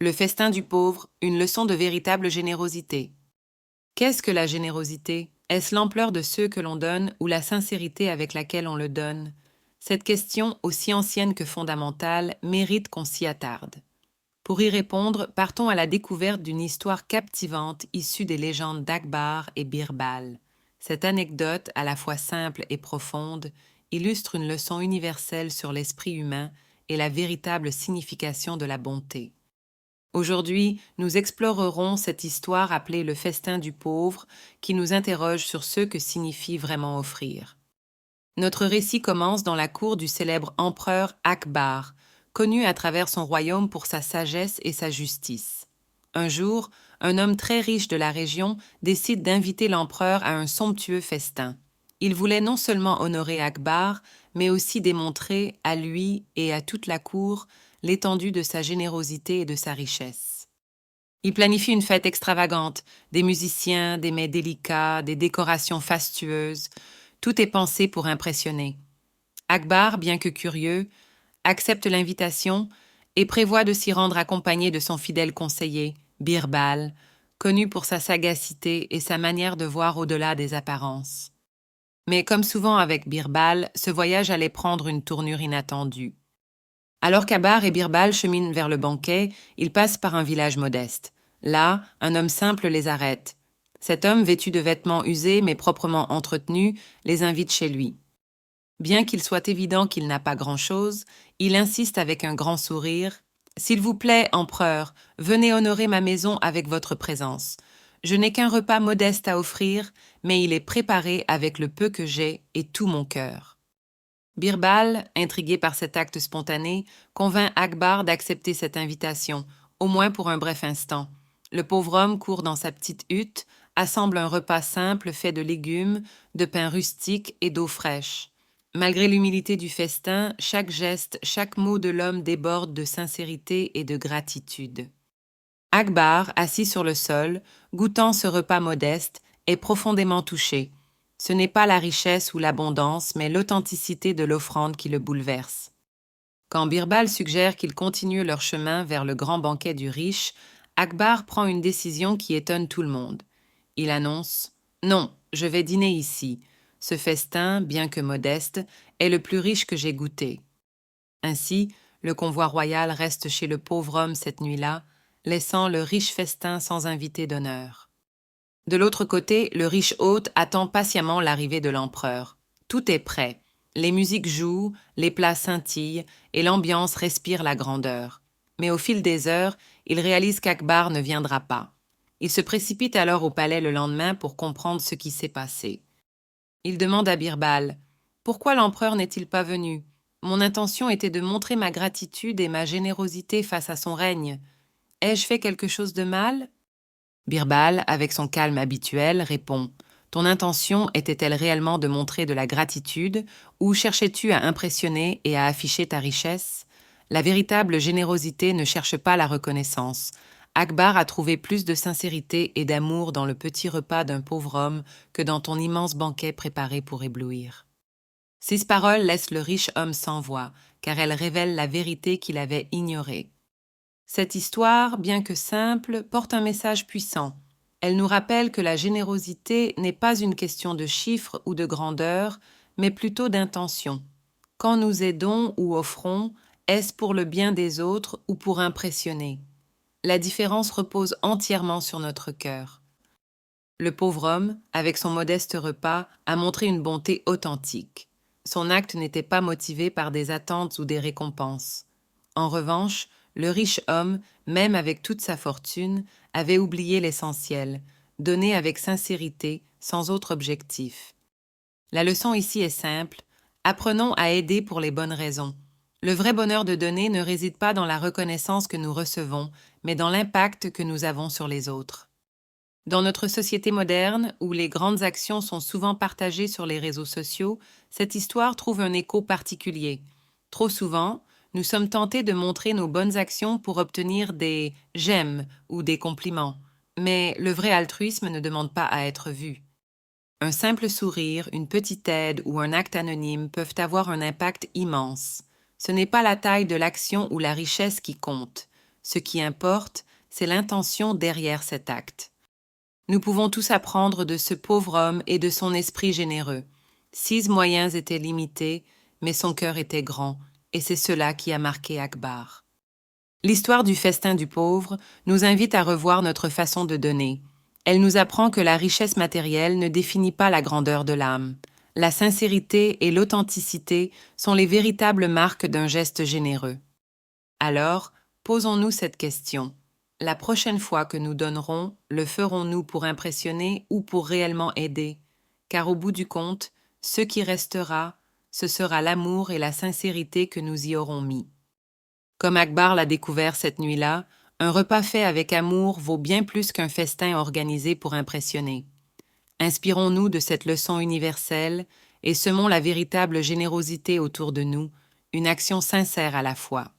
Le festin du pauvre, une leçon de véritable générosité. Qu'est-ce que la générosité? Est-ce l'ampleur de ceux que l'on donne ou la sincérité avec laquelle on le donne? Cette question, aussi ancienne que fondamentale, mérite qu'on s'y attarde. Pour y répondre, partons à la découverte d'une histoire captivante issue des légendes d'Akbar et Birbal. Cette anecdote, à la fois simple et profonde, illustre une leçon universelle sur l'esprit humain et la véritable signification de la bonté. Aujourd'hui, nous explorerons cette histoire appelée le festin du pauvre, qui nous interroge sur ce que signifie vraiment offrir. Notre récit commence dans la cour du célèbre empereur Akbar, connu à travers son royaume pour sa sagesse et sa justice. Un jour, un homme très riche de la région décide d'inviter l'empereur à un somptueux festin. Il voulait non seulement honorer Akbar, mais aussi démontrer à lui et à toute la cour l'étendue de sa générosité et de sa richesse. Il planifie une fête extravagante, des musiciens, des mets délicats, des décorations fastueuses. Tout est pensé pour impressionner. Akbar, bien que curieux, accepte l'invitation et prévoit de s'y rendre accompagné de son fidèle conseiller, Birbal, connu pour sa sagacité et sa manière de voir au-delà des apparences. Mais comme souvent avec Birbal, ce voyage allait prendre une tournure inattendue. Alors qu'Akbar et Birbal cheminent vers le banquet, ils passent par un village modeste. Là, un homme simple les arrête. Cet homme, vêtu de vêtements usés mais proprement entretenus, les invite chez lui. Bien qu'il soit évident qu'il n'a pas grand-chose, il insiste avec un grand sourire. « S'il vous plaît, empereur, venez honorer ma maison avec votre présence. Je n'ai qu'un repas modeste à offrir, mais il est préparé avec le peu que j'ai et tout mon cœur. » Birbal, intrigué par cet acte spontané, convainc Akbar d'accepter cette invitation, au moins pour un bref instant. Le pauvre homme court dans sa petite hutte, assemble un repas simple fait de légumes, de pain rustique et d'eau fraîche. Malgré l'humilité du festin, chaque geste, chaque mot de l'homme déborde de sincérité et de gratitude. Akbar, assis sur le sol, goûtant ce repas modeste, est profondément touché. Ce n'est pas la richesse ou l'abondance, mais l'authenticité de l'offrande qui le bouleverse. Quand Birbal suggère qu'ils continuent leur chemin vers le grand banquet du riche, Akbar prend une décision qui étonne tout le monde. Il annonce « Non, je vais dîner ici. Ce festin, bien que modeste, est le plus riche que j'ai goûté. » Ainsi, le convoi royal reste chez le pauvre homme cette nuit-là, laissant le riche festin sans invité d'honneur. De l'autre côté, le riche hôte attend patiemment l'arrivée de l'empereur. Tout est prêt. Les musiques jouent, les plats scintillent et l'ambiance respire la grandeur. Mais au fil des heures, il réalise qu'Akbar ne viendra pas. Il se précipite alors au palais le lendemain pour comprendre ce qui s'est passé. Il demande à Birbal « Pourquoi l'empereur n'est-il pas venu? Mon intention était de montrer ma gratitude et ma générosité face à son règne. Ai-je fait quelque chose de mal ?» Birbal, avec son calme habituel, répond « Ton intention était-elle réellement de montrer de la gratitude ou cherchais-tu à impressionner et à afficher ta richesse? La véritable générosité ne cherche pas la reconnaissance. Akbar a trouvé plus de sincérité et d'amour dans le petit repas d'un pauvre homme que dans ton immense banquet préparé pour éblouir. » Ces paroles laissent le riche homme sans voix, car elles révèlent la vérité qu'il avait ignorée. Cette histoire, bien que simple, porte un message puissant. Elle nous rappelle que la générosité n'est pas une question de chiffres ou de grandeur, mais plutôt d'intention. Quand nous aidons ou offrons, est-ce pour le bien des autres ou pour impressionner? La différence repose entièrement sur notre cœur. Le pauvre homme, avec son modeste repas, a montré une bonté authentique. Son acte n'était pas motivé par des attentes ou des récompenses. En revanche, le riche homme, même avec toute sa fortune, avait oublié l'essentiel, donné avec sincérité, sans autre objectif. La leçon ici est simple, apprenons à aider pour les bonnes raisons. Le vrai bonheur de donner ne réside pas dans la reconnaissance que nous recevons, mais dans l'impact que nous avons sur les autres. Dans notre société moderne, où les grandes actions sont souvent partagées sur les réseaux sociaux, cette histoire trouve un écho particulier. Trop souvent, nous sommes tentés de montrer nos bonnes actions pour obtenir des « j'aime » ou des compliments. Mais le vrai altruisme ne demande pas à être vu. Un simple sourire, une petite aide ou un acte anonyme peuvent avoir un impact immense. Ce n'est pas la taille de l'action ou la richesse qui compte. Ce qui importe, c'est l'intention derrière cet acte. Nous pouvons tous apprendre de ce pauvre homme et de son esprit généreux. 6 moyens étaient limités, mais son cœur était grand, et c'est cela qui a marqué Akbar. L'histoire du festin du pauvre nous invite à revoir notre façon de donner. Elle nous apprend que la richesse matérielle ne définit pas la grandeur de l'âme. La sincérité et l'authenticité sont les véritables marques d'un geste généreux. Alors, posons-nous cette question. La prochaine fois que nous donnerons, le ferons-nous pour impressionner ou pour réellement aider? Car au bout du compte, ce qui restera, ce sera l'amour et la sincérité que nous y aurons mis. Comme Akbar l'a découvert cette nuit-là, un repas fait avec amour vaut bien plus qu'un festin organisé pour impressionner. Inspirons-nous de cette leçon universelle et semons la véritable générosité autour de nous, une action sincère à la fois.